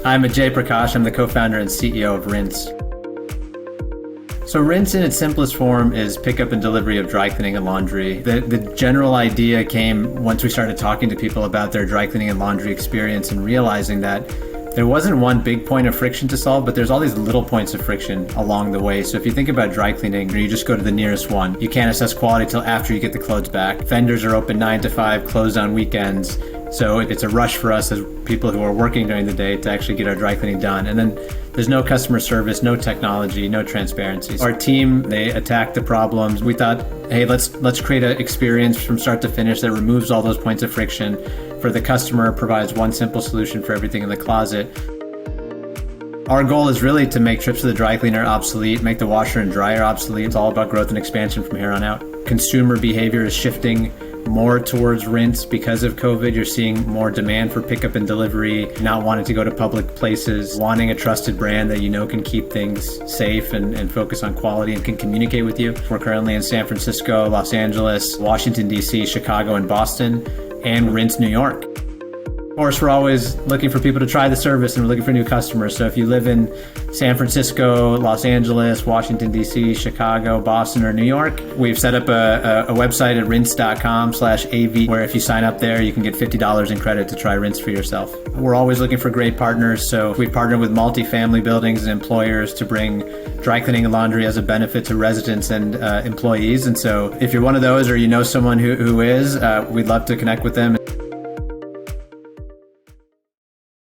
I'm Ajay Prakash. I'm the co-founder and CEO of Rinse. So Rinse in its simplest form is pickup and delivery of dry cleaning and laundry. The general idea came once we started talking to people about their dry cleaning and laundry experience and realizing that there wasn't one big point of friction to solve, but there's all these little points of friction along the way. So if you think about dry cleaning, you just go to the nearest one. You can't assess quality till after you get the clothes back. Vendors are open 9 to 5, closed on weekends. So it's a rush for us as people who are working during the day to actually get our dry cleaning done. And then there's no customer service, no technology, no transparency. Our team, they attacked the problems. We thought, hey, let's create an experience from start to finish that removes all those points of friction for the customer, provides one simple solution for everything in the closet. Our goal is really to make trips to the dry cleaner obsolete, make the washer and dryer obsolete. It's all about growth and expansion from here on out. Consumer behavior is shifting more towards Rinse because of COVID. You're seeing more demand for pickup and delivery, not wanting to go to public places, wanting a trusted brand that you know can keep things safe and focus on quality and can communicate with you. We're currently in San Francisco, Los Angeles, Washington, D.C., Chicago, and Boston, and Rinse, New York. Of course, we're always looking for people to try the service and we're looking for new customers. So if you live in San Francisco, Los Angeles, Washington, D.C., Chicago, Boston, or New York, we've set up a website at rinse.com/AV where if you sign up there, you can get $50 in credit to try Rinse for yourself. We're always looking for great partners. So we partner with multifamily buildings and employers to bring dry cleaning and laundry as a benefit to residents and employees. And so if you're one of those or you know someone who is, we'd love to connect with them.